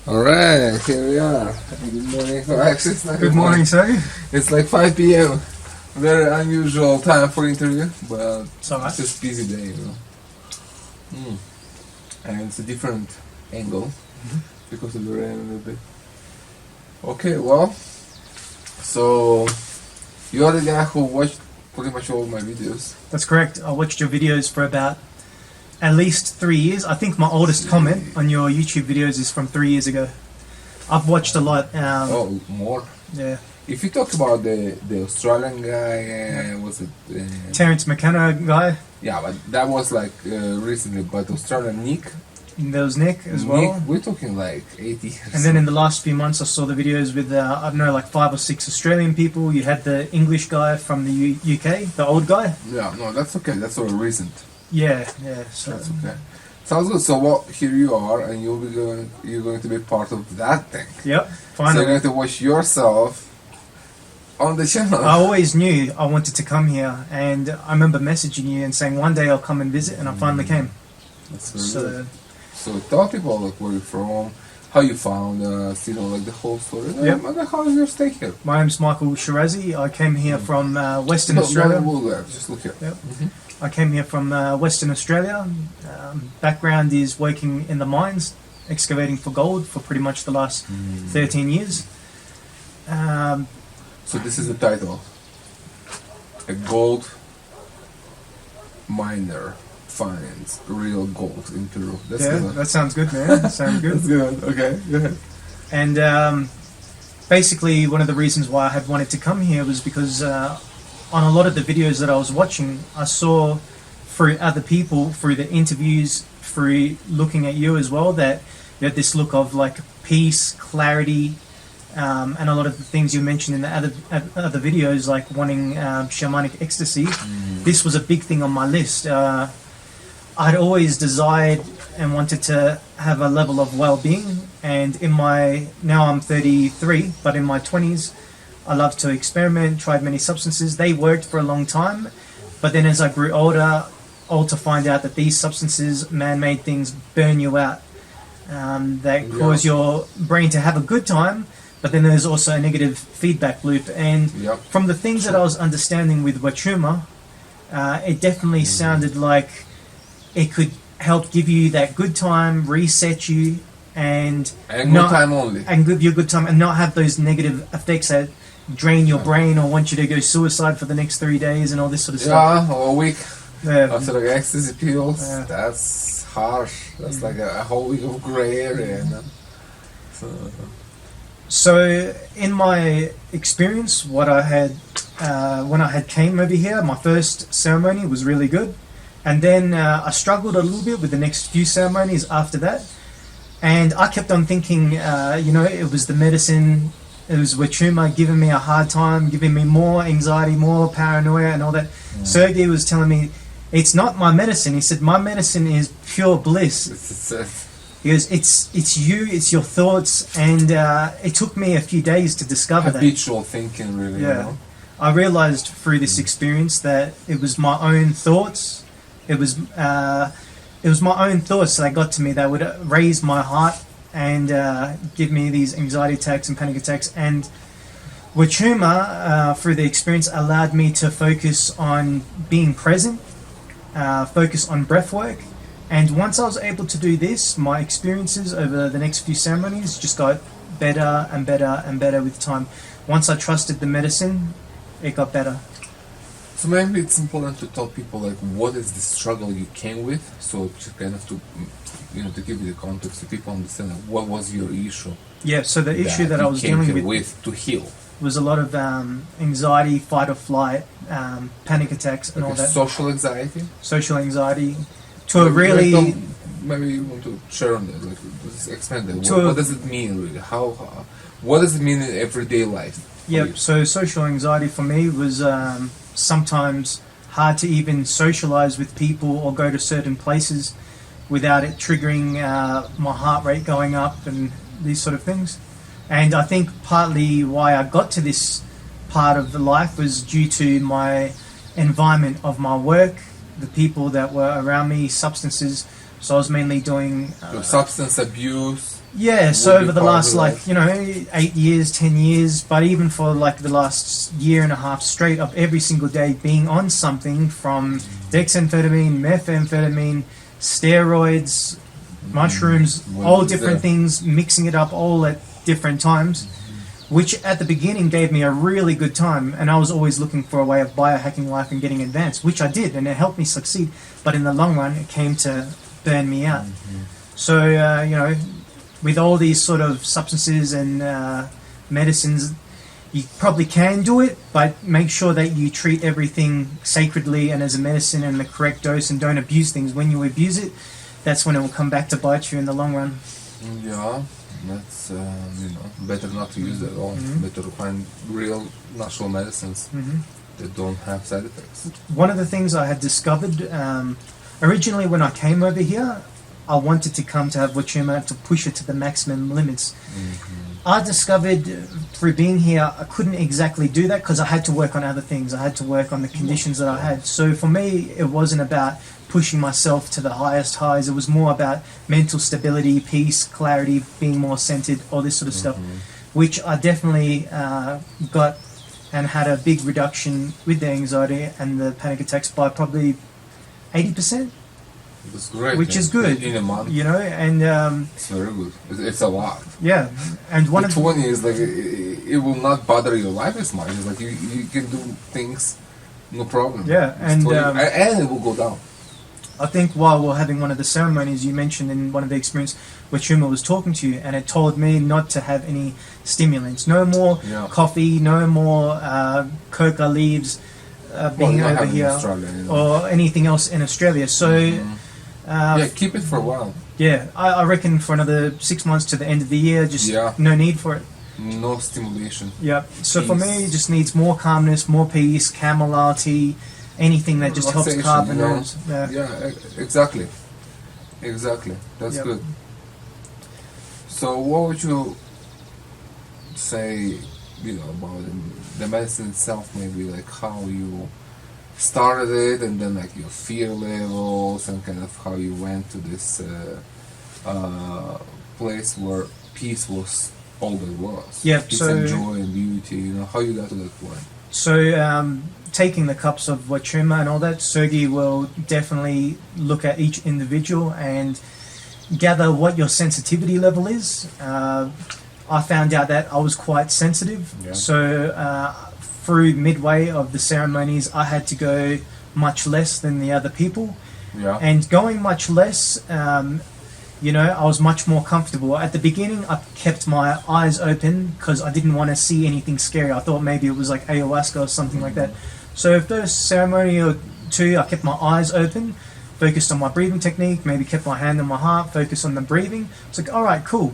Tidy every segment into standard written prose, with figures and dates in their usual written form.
Alright, here we are. Good morning. Oh, actually, it's not Good morning, sir. It's like 5 p.m. Very unusual time for interview, but It's alright. it's just busy day, And it's a different angle because of the rain a little bit. Okay, well, so you're the guy who watched pretty much all my videos. That's correct. I watched your videos for about at least 3 years. I think my oldest comment on your YouTube videos is from 3 years ago. I've watched a lot. Oh, more? Yeah. If you talk about the Australian guy, was it? Terence McKenna guy. Yeah, but that was like recently. But Australian Nick. And there was Nick as well. Nick, we're talking like 80 years. And then in the last few months, I saw the videos with I don't know, like 5 or 6 Australian people. You had the English guy from the UK, the old guy. Yeah, no, that's okay. That's all recent. Yeah. So That's okay. Sounds good. So, well, here you are, and you're going to be part of that thing. Yep. So Finally. you're going to watch yourself on the channel. I always knew I wanted to come here, and I remember messaging you and saying one day I'll come and visit, and I finally came. That's very good. So tell people like where you're from, how you found us, like the whole story. Yep. And how is your stay here? My name's Michael Shirazi. I came here from Western Australia. Just look here. Yep. I came here from Western Australia. Background is working in the mines, excavating for gold for pretty much the last 13 years. So this is the title. A gold miner finds real gold in Peru. That's good. That sounds good, man. That sounds good. That's good. Okay, go ahead. And basically, one of the reasons why I had wanted to come here was because on a lot of the videos that I was watching, I saw through other people, through the interviews, through looking at you as well, that you had this look of like peace, clarity, and a lot of the things you mentioned in the other videos, like wanting shamanic ecstasy. This was a big thing on my list. I'd always desired and wanted to have a level of well-being, and now I'm 33, but in my 20s I loved to experiment, tried many substances. They worked for a long time, but then as I grew older, all to find out that these substances, man-made things, burn you out. They cause your brain to have a good time, but then there's also a negative feedback loop. And from the things that I was understanding with Huachuma, it definitely sounded like it could help give you that good time, reset you, and good time only. And give you a good time, and not have those negative effects that drain your brain or want you to go suicide for the next 3 days and all this sort of stuff. Yeah, or a week. Yeah. After like ecstasy pills, that's harsh. That's like a whole week of gray area. So in my experience, what I had when I had came over here, my first ceremony was really good. And then I struggled a little bit with the next few ceremonies after that. And I kept on thinking, it was the medicine, it was Huachuma giving me a hard time, giving me more anxiety, more paranoia and all that. Sergey was telling me, it's not my medicine. He said, my medicine is pure bliss. He goes, it's you, it's your thoughts. And it took me a few days to discover that. Habitual thinking, really. Yeah. I realized through this experience that it was my own thoughts. It was my own thoughts that got to me that would raise my heart and give me these anxiety attacks and panic attacks. And Huachuma, through the experience, allowed me to focus on being present, focus on breath work. And once I was able to do this, my experiences over the next few ceremonies just got better and better and better with time. Once I trusted the medicine, it got better. So maybe it's important to tell people like what is the struggle you came with, so to kind of to give you the context so people understand like, what was your issue. Yeah. So the issue that I was dealing with to heal was a lot of anxiety, fight or flight, panic attacks, and all that. Social anxiety. Social anxiety. To a really. Maybe you want to share on that, like just expand that. What does it mean really? What does it mean in everyday life? Yeah. So social anxiety for me was sometimes hard to even socialize with people or go to certain places without it triggering my heart rate going up and these sort of things. And I think partly why I got to this part of the life was due to my environment of my work, the people that were around me, substances. So I was mainly doing substance abuse. Yeah, so Would be over the part last, of like, life. 8 years, 10 years, but even for like the last year and a half straight of every single day being on something from dexamphetamine, methamphetamine, steroids, mushrooms, all Well, different things, mixing it up all at different times, which at the beginning gave me a really good time. And I was always looking for a way of biohacking life and getting advanced, which I did, and it helped me succeed. But in the long run, it came to burn me out. So, with all these sort of substances and medicines, you probably can do it, but make sure that you treat everything sacredly and as a medicine and the correct dose, and don't abuse things. When you abuse it, that's when it will come back to bite you in the long run. Yeah, that's better not to use it at all. Better to find real natural medicines that don't have side effects. One of the things I had discovered originally when I came over here, I wanted to come to have Huachuma to push it to the maximum limits. I discovered through being here, I couldn't exactly do that because I had to work on other things. I had to work on the conditions that I had. So for me, it wasn't about pushing myself to the highest highs. It was more about mental stability, peace, clarity, being more centered, all this sort of stuff, which I definitely got, and had a big reduction with the anxiety and the panic attacks by probably 80%. It's great. Which is good, in a month. And It's very good. It's a lot. yeah, and one The of 20 is like it will not bother your life as much. It's like you can do things, no problem. Yeah, It's and 20 and it will go down. I think while we're having one of the ceremonies, you mentioned in one of the experiences where Chuma was talking to you, and it told me not to have any stimulants, no more coffee, no more coca leaves being not over having here, Australia, or anything else in Australia. So. Yeah, keep it for a while. Yeah, I reckon for another 6 months to the end of the year, just no need for it. No stimulation. Yeah. So for me, it just needs more calmness, more peace, chamomile tea, anything that just helps calm the nerves. Yeah, exactly. Exactly. That's good. So what would you say, about the medicine itself, maybe like how you started it, and then like your fear levels, and kind of how you went to this place where peace was all there was. Yeah, peace so and joy and beauty. How you got to that point. So taking the cups of Huachuma and all that, Sergey will definitely look at each individual and gather what your sensitivity level is. I found out that I was quite sensitive, so through midway of the ceremonies, I had to go much less than the other people. Yeah. And going much less, I was much more comfortable. At the beginning, I kept my eyes open because I didn't want to see anything scary. I thought maybe it was like ayahuasca or something like that. So first ceremony or two, I kept my eyes open, focused on my breathing technique, maybe kept my hand on my heart, focused on the breathing. It's like, all right, cool.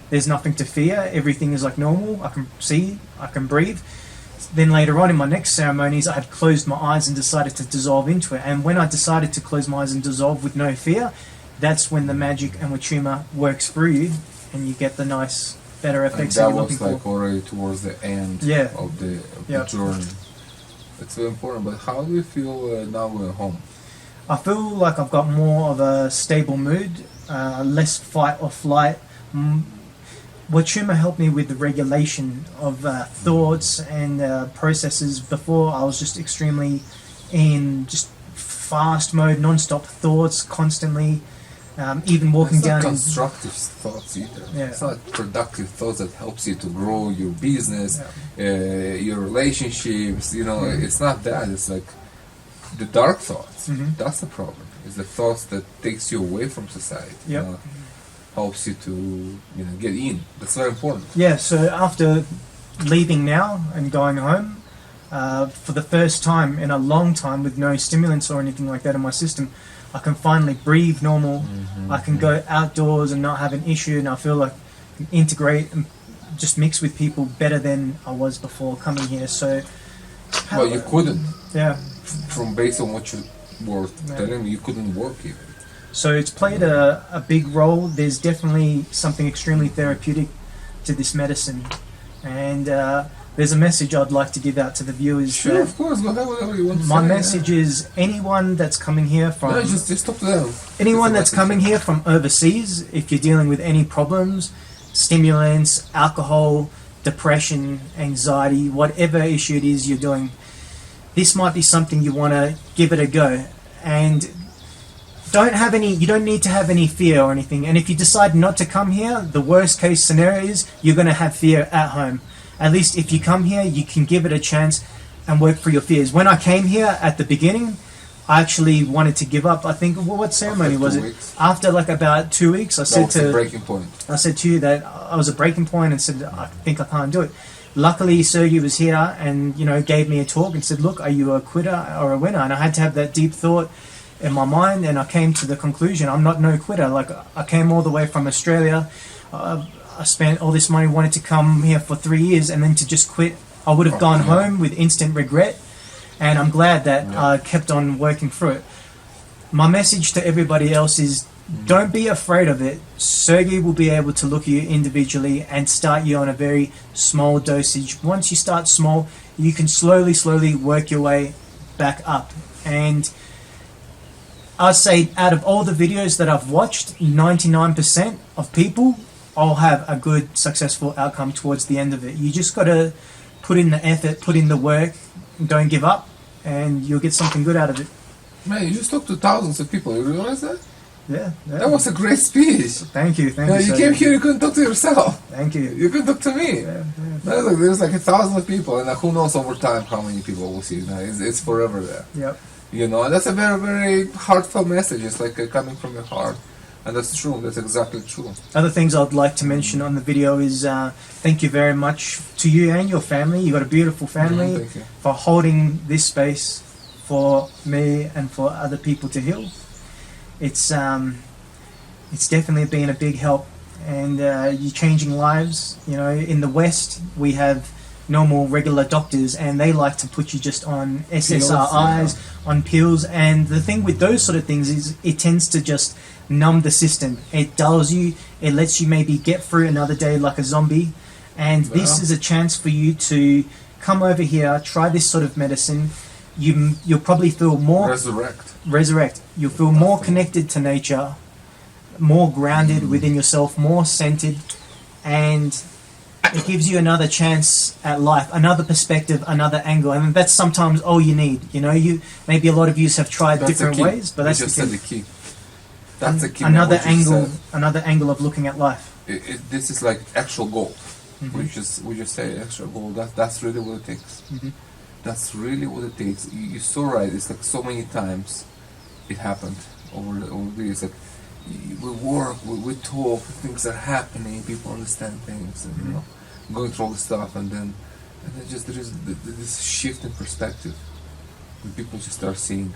There's nothing to fear. Everything is like normal. I can see, I can breathe. Then later on in my next ceremonies, I had closed my eyes and decided to dissolve into it. And when I decided to close my eyes and dissolve with no fear, that's when the magic and Huachuma works through you, and you get the nice, better effects that you're looking for. That was like already towards the end of the journey. It's very important. But how do you feel now going home? I feel like I've got more of a stable mood, less fight or flight. Huachuma helped me with the regulation of thoughts and processes. Before, I was just extremely in just fast mode, non-stop thoughts, constantly. Even walking down. It's not constructive thoughts either. Yeah. It's not productive thoughts that helps you to grow your business, your relationships. It's not that. It's like the dark thoughts. That's the problem. It's the thoughts that takes you away from society. Helps you to get in. That's very important. Yeah. So after leaving now and going home, for the first time in a long time, with no stimulants or anything like that in my system, I can finally breathe normal. I can go outdoors and not have an issue, and I feel like I can integrate and just mix with people better than I was before coming here. So, well, you couldn't. Yeah. From based on what you were telling me, you couldn't work even. So it's played a big role. There's definitely something extremely therapeutic to this medicine, and there's a message I'd like to give out to the viewers. Sure, of course. Go ahead, whatever you want to say. My message is anyone that's coming here from... No, just talk to them. Anyone that's coming here from overseas, if you're dealing with any problems, stimulants, alcohol, depression, anxiety, whatever issue it is you're doing, this might be something you want to give it a go. And you don't need to have any fear or anything. And if you decide not to come here, the worst case scenario is you're going to have fear at home. At least if you come here, you can give it a chance and work through your fears. When I came here at the beginning, I actually wanted to give up. I think, what ceremony was it? After like about 2 weeks, I said to breaking point. I said to you that I was a breaking point and said I think I can't do it. Luckily, Sergey was here and gave me a talk and said, "Look, are you a quitter or a winner?" And I had to have that deep thought in my mind, and I came to the conclusion I'm not no quitter. Like, I came all the way from Australia. I spent all this money, wanted to come here for 3 years, and then to just quit, I would have gone home with instant regret. And I'm glad that I kept on working through it. My message to everybody else is, don't be afraid of it. Sergey will be able to look at you individually and start you on a very small dosage. Once you start small, you can slowly work your way back up. And I'd say out of all the videos that I've watched, 99% of people all have a good, successful outcome towards the end of it. You just got to put in the effort, put in the work, don't give up, and you'll get something good out of it. Man, you just talked to thousands of people. You realize that? Yeah. That was a great speech. Thank you. You came here, you couldn't talk to yourself. Thank you. You couldn't talk to me. There's like 1,000 of people, and who knows over time how many people will see it. It's forever there. Yep. And that's a very, very heartfelt message. It's like coming from your heart. And that's true. That's exactly true. Other things I'd like to mention on the video is thank you very much to you and your family. You've got a beautiful family. Thank you. For holding this space for me and for other people to heal. It's definitely been a big help, and you're changing lives. In the West we have normal regular doctors, and they like to put you just on SSRIs, on pills. And the thing with those sort of things is it tends to just numb the system. It dulls you. It lets you maybe get through another day like a zombie. And this is a chance for you to come over here, try this sort of medicine. You'll probably feel more resurrect. You'll feel more connected to nature, more grounded within yourself, more centered, and it gives you another chance at life, another perspective, another angle. And that's sometimes all you need. Maybe a lot of you have tried different ways, but that's the key. That's the key. Another angle of looking at life. This is like actual gold. We just say actual gold. That's really what it takes. That's really what it takes. You're so right. It's like so many times it happened over the years. Like, we work, we talk, things are happening, people understand things, and going through all this stuff, and then just there is this shift in perspective, and people just start seeing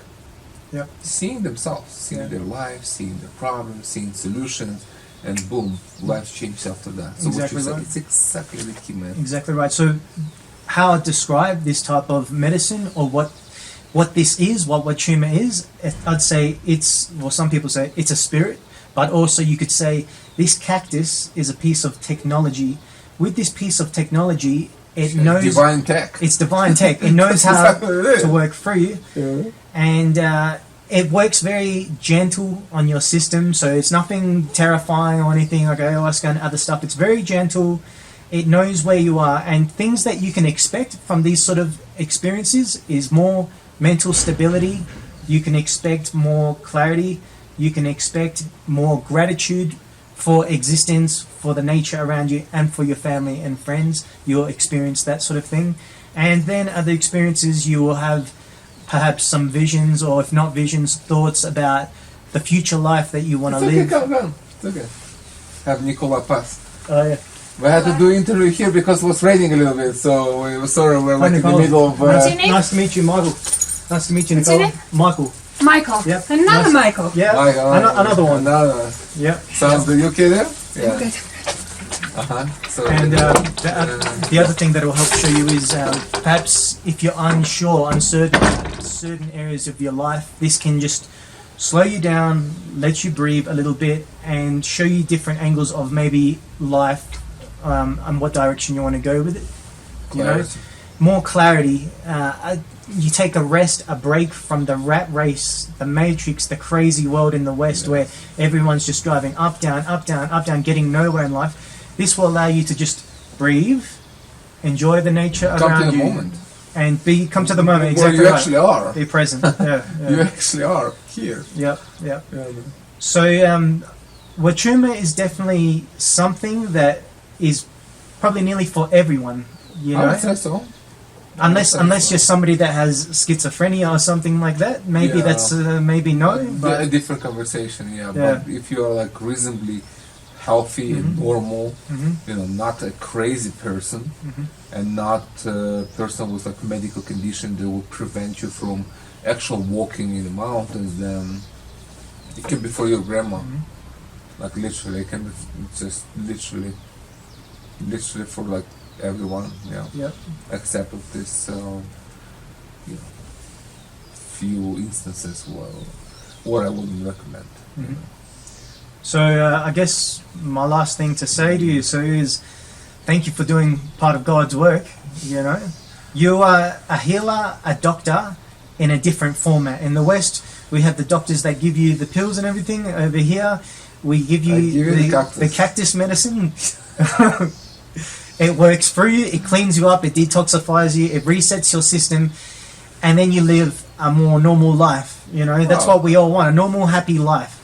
themselves, seeing their lives, seeing their problems, seeing solutions, and boom, life changes after that. So exactly what you right. said, it's exactly the key, man. Exactly right. So how I describe this type of medicine, or what this is, what Huachuma is, I'd say some people say it's a spirit, but also you could say this cactus is a piece of technology. With this piece of technology, it knows... Divine tech. It's divine tech. It knows how to work through you. And it works very gentle on your system, so it's nothing terrifying or anything like ayahuasca and other stuff. It's very gentle. It knows where you are, and things that you can expect from these sort of experiences is more mental stability. You can expect more clarity. You can expect more gratitude for existence, for the nature around you, and for your family and friends. You'll experience that sort of thing. And then other experiences, you will have perhaps some visions, or if not visions, thoughts about the future life that you want to live. It's okay. Have Nicola pass. Oh, yeah. We had to do interview here because it was raining a little bit, so we were sorry, we're like in the middle of... Nice to meet you, Michael. Nice to meet you, Nicole. Michael. Yep. Another nice. Michael. Yeah. Michael, another one. Another. Yeah. Sounds good. You okay there? Yeah. Good. So and the other thing that will help show you is perhaps if you're uncertain about certain areas of your life, this can just slow you down, let you breathe a little bit, and show you different angles of maybe life and what direction you want to go with it. Clarity. More clarity. You take a rest, a break from the rat race, the matrix, the crazy world in the West where everyone's just driving up, down, getting nowhere in life. this will allow you to just breathe, enjoy the nature Come around to the you, moment. and come to the moment. Where Exactly you right. actually are. Be present. Yeah. You Yeah. actually are here. Yep. Yep. Yeah, man. So, Huachuma is definitely something that is probably nearly for everyone. You I know, would say so. unless you're somebody that has schizophrenia or something like that. Maybe Yeah. that's maybe no. A But different conversation, yeah. Yeah. But if you are like reasonably healthy and normal, Mhm. you know, not a crazy person, Mhm. and not a person with like medical condition that will prevent you from actual walking in the mountains, then it can be for your grandma. Like literally, it can be just literally for like everyone, yeah. Yep. Except of this, you know, few instances what I wouldn't recommend. Mhm. So I guess my last thing to say to you, Sue, is thank you for doing part of God's work. You know, you are a healer, a doctor, in a different format. In the West, we have the doctors that give you the pills and everything. Over here, we give you, the cactus medicine. It works for you. It cleans you up. It detoxifies you. It resets your system, and then you live a more normal life. You know, that's what we all want: a normal, happy life.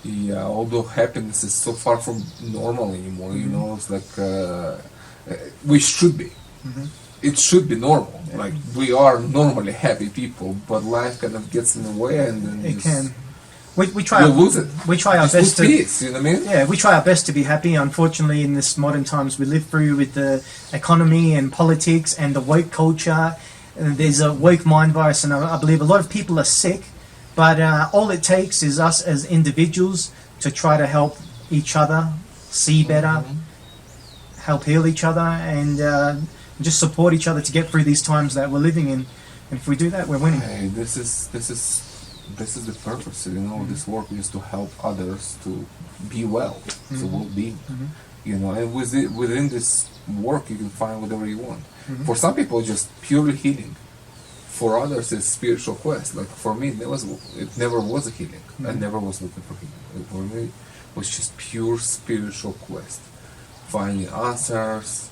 Yeah, although happiness is so far from normal anymore, you know, it's like we should be. It should be normal. Like we are normally happy people, but life kind of gets in the way, and then It can. We try. You lose it. We try our best to. Peace, you know what I mean? Yeah, we try our best to be happy. Unfortunately, in this modern times we live through, with the economy and politics and the woke culture, there's a woke mind virus, and I believe a lot of people are sick. But all it takes is us as individuals to try to help each other see better, help heal each other, and just support each other to get through these times that we're living in. And if we do that, we're winning. Hey, this is the purpose, you know. This work is to help others to be well, so well-being, you know. And within this work, you can find whatever you want. For some people, just purely healing. For others, it's spiritual quest. Like for me, it never was a healing. I never was looking for healing. For me, it was just pure spiritual quest, finding answers.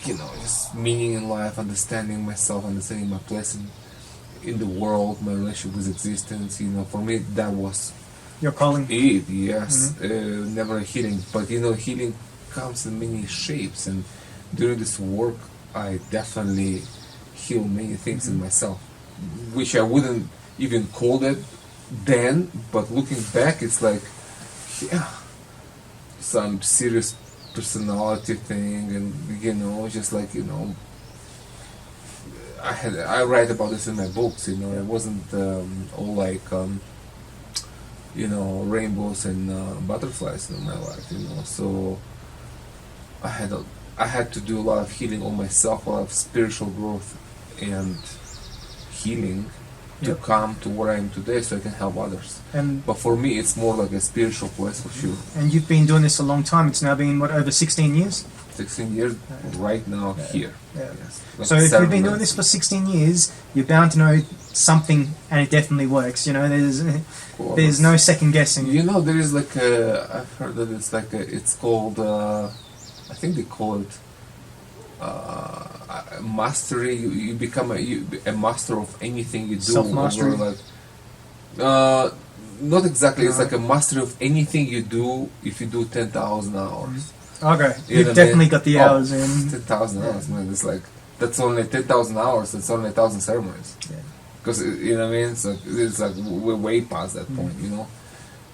You know, just meaning in life, understanding myself, understanding my place in the world, my relationship with existence. You know, for me, that was Your calling. it. Yes, never a healing, but you know, healing comes in many shapes. And during this work, I definitely heal many things in myself, which I wouldn't even call it then. But looking back, it's like, yeah, some serious personality thing, and you know, just like, you know, I write about this in my books. You know, it wasn't all like you know, rainbows and butterflies in my life. You know, so I had to do a lot of healing on myself, a lot of spiritual growth and healing to come to where I am today, so I can help others. But for me, it's more like a spiritual quest, for sure. And you've been doing this a long time. It's now been, what, over 16 years? 16 years right now here. Yeah. Yes. Like So if you've been 7 doing this months. for 16 years, you're bound to know something, and it definitely works. You know, there's no second guessing. You know, there is like I've heard that it's like it's called I think they call it mastery. You become a master of anything you do. Self-mastery. Over, like, not exactly. It's like a mastery of anything you do if you do 10,000 hours. Okay, You you've know what I definitely mean? got the hours in. 10,000 hours, man. It's like, that's only 10,000 hours. That's only 1,000 ceremonies. Yeah. Because you know what I mean. It's like we're way past that point, you know.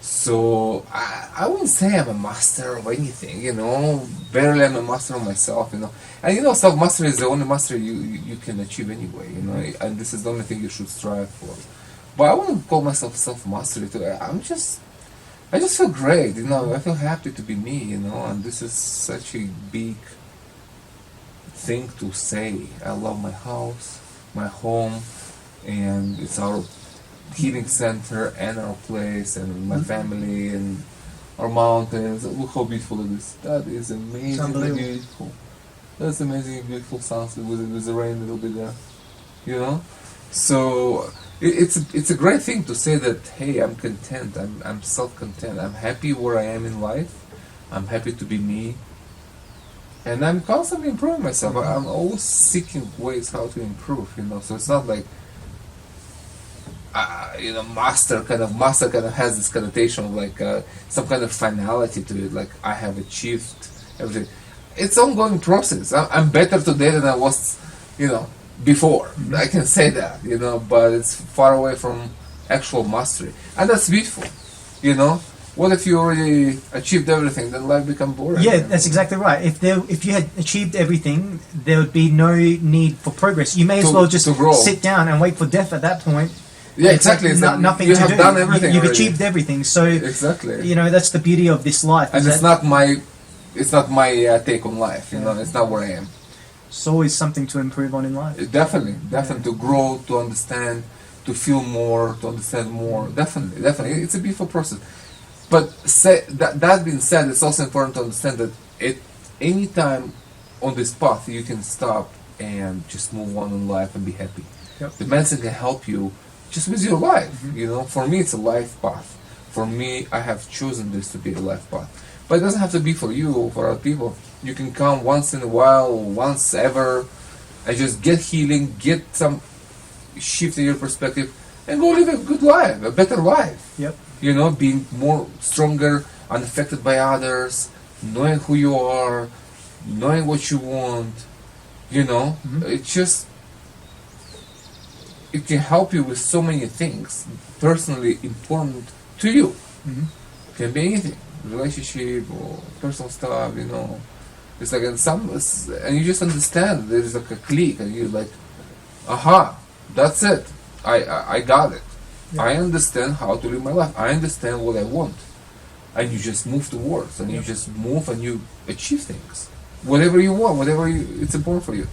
So I wouldn't say I'm a master of anything, you know. Barely I'm a master of myself, you know. And you know, self mastery is the only mastery you can achieve anyway, you know. And this is the only thing you should strive for. But I wouldn't call myself self mastery. I just feel great, you know. I feel happy to be me, you know. And this is such a big thing to say. I love my house, my home, and it's our healing center and our place and my family and our mountains. Look how beautiful it is. That is amazingly beautiful. That's amazingly beautiful. Sounds with the rain a little bit there, you know. So it's a great thing to say that, hey, I'm content. I'm self-content. I'm happy where I am in life. I'm happy to be me. And I'm constantly improving myself. I'm always seeking ways how to improve, So it's not like, master kind of has this connotation of like some kind of finality to it. Like I have achieved everything. It's ongoing process. I'm better today than I was, before. I can say that, but it's far away from actual mastery, and that's beautiful, What if you already achieved everything? Then life becomes boring. Yeah, that's exactly right. If you had achieved everything, there would be no need for progress. You may as well just sit down and wait for death at that point. Yeah, exactly. Like nothing you to have do. Done everything. You've already. achieved everything. So exactly. That's the beauty of this life. And it's not my take on life. It's not where I am. It's always something to improve on in life. Definitely to grow, to understand, to feel more, to understand more. Definitely, it's a beautiful process. But that being said, it's also important to understand that at any time on this path, you can stop and just move on in life and be happy. Yep. The medicine can help you just with your life. For me, it's a life path. For me, I have chosen this to be a life path. But it doesn't have to be for you or for other people. You can come once in a while, or once ever, and just get healing, get some shift in your perspective, and go live a good life, a better life. Yep. Being more stronger, unaffected by others, knowing who you are, knowing what you want. It's just, it can help you with so many things, personally important to you. It can be anything, relationship or personal stuff. It's like and you just understand there's like a click, and you're like, aha, that's it. I got it. Yeah. I understand how to live my life. I understand what I want. And you just move towards, and you just move and you achieve things. Whatever you want, it's important for you.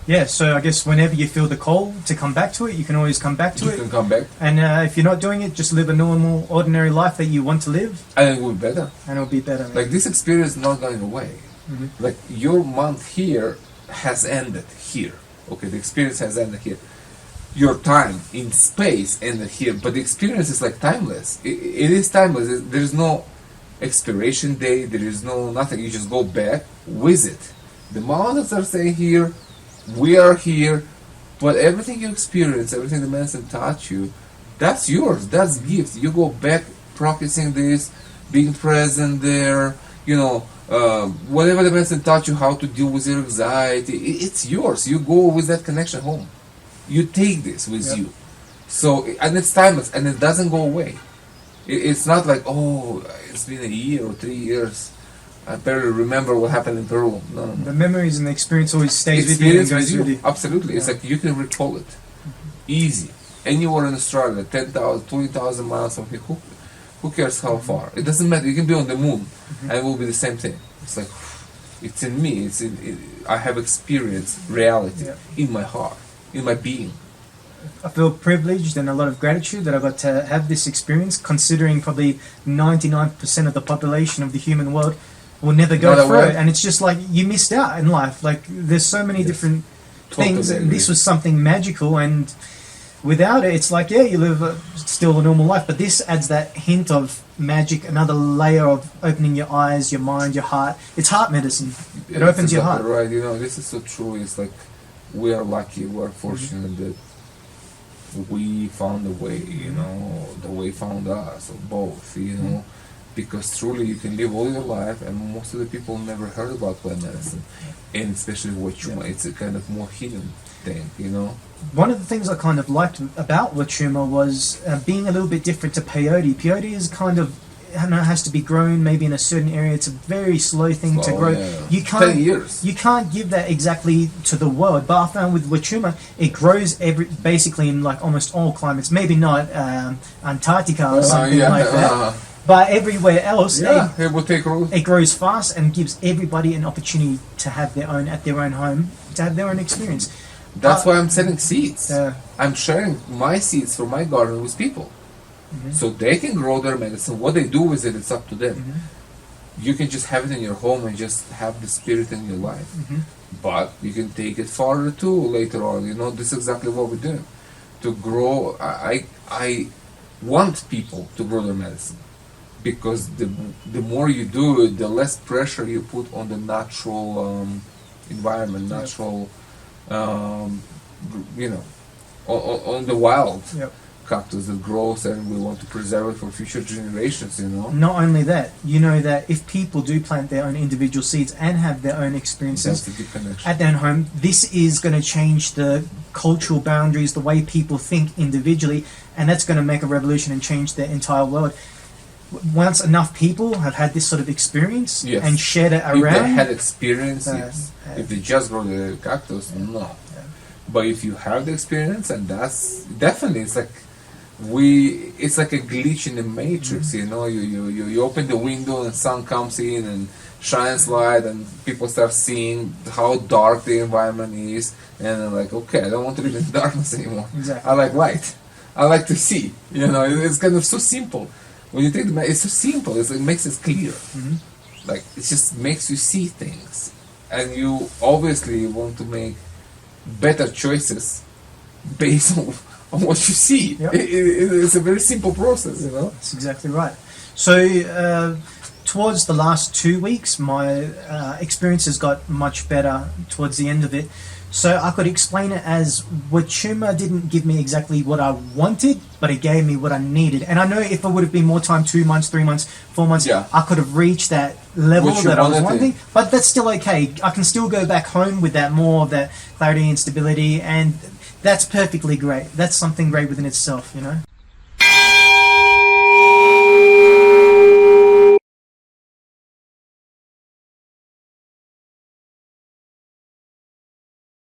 Yeah, so I guess whenever you feel the call to come back to it, you can always come back to it. You can come back. And if you're not doing it, just live a normal, ordinary life that you want to live. And it will be better. And it will be better. Like this experience is not going away. Like your month here has ended here. Okay, the experience has ended here. Your time in space ended here, but the experience is like timeless. It is timeless. There's no expiration date. There is no nothing. You just go back, visit. The mountains are staying here. We are here, but everything you experience, everything the medicine taught you, that's yours. That's gift. You go back practicing this, being present there. Whatever the medicine taught you how to deal with your anxiety, it's yours. You go with that connection home. You take this with you. So, and it's timeless, and it doesn't go away. It's not like, oh, it's been a year or 3 years. I barely remember what happened in Peru. No. The memories and the experience always stays with you and goes with you. Absolutely. It's like you can recall it. Easy. Anywhere in Australia, 10,000, 20,000 miles from here, who cares how far? It doesn't matter. You can be on the moon, and it will be the same thing. It's like, it's in me. I have experienced reality in my heart, in my being. I feel privileged and a lot of gratitude that I got to have this experience, considering probably 99% of the population of the human world will never go through it. And it's just like you missed out in life. Like there's so many different things, and this was something magical, and without it, it's like, you live still a normal life, but this adds that hint of magic, another layer of opening your eyes, your mind, your heart. It's heart medicine. It opens your heart. Right, this is so true. It's like we are lucky, we are fortunate that we found a way, the way found us, or both, because truly you can live all your life, and most of the people never heard about plant medicine, and especially Huachuma. It's a kind of more hidden thing, One of the things I kind of liked about Huachuma was being a little bit different to peyote. Peyote is kind of, has to be grown maybe in a certain area. It's a very slow thing to grow. Yeah. You can't 10 years. You can't give that exactly to the world. But I found with Huachuma, it grows basically in like almost all climates. Maybe not Antarctica or something like that. But everywhere else, it will take root. It grows fast and gives everybody an opportunity to have their own at their own home, to have their own experience. That's why I'm selling seeds. I'm sharing my seeds from my garden with people. So they can grow their medicine. What they do with it, it's up to them. You can just have it in your home and just have the spirit in your life. But you can take it farther too later on. This is exactly what we're doing. To grow, I want people to grow their medicine. because the more you do it, the less pressure you put on the natural environment, natural, you know, on the wild cactus that grows, and we want to preserve it for future generations, you know. Not only that, you know that if people do plant their own individual seeds and have their own experiences That's a deep connection. at their own home, this is going to change the cultural boundaries, the way people think individually, and that's going to make a revolution and change the entire world. Once enough people have had this sort of experience Yes. and shared it If they around, had experience, yes. If they just grow the cactus, no. But if you have the experience, and that's definitely, it's like it's like a glitch in the matrix, you know. You open the window and sun comes in and shines light, and people start seeing how dark the environment is, and they're like, okay, I don't want to live in darkness anymore. Exactly. I like light. I like to see. You know, it's kind of so simple. When you take it's so simple. It makes it clear. Like, it just makes you see things, and you obviously want to make better choices based on what you see. Yep. It's a very simple process, you know. That's exactly right. So towards the last 2 weeks, my experiences got much better towards the end of it. So I could explain it as Huachuma didn't give me exactly what I wanted, but it gave me what I needed. And I know if it would have been more time, 2 months, 3 months, 4 months, I could have reached that level Which you that I was wanted wanting. But that's still okay. I can still go back home with that more of that clarity and stability, and that's perfectly great. That's something great within itself, you know.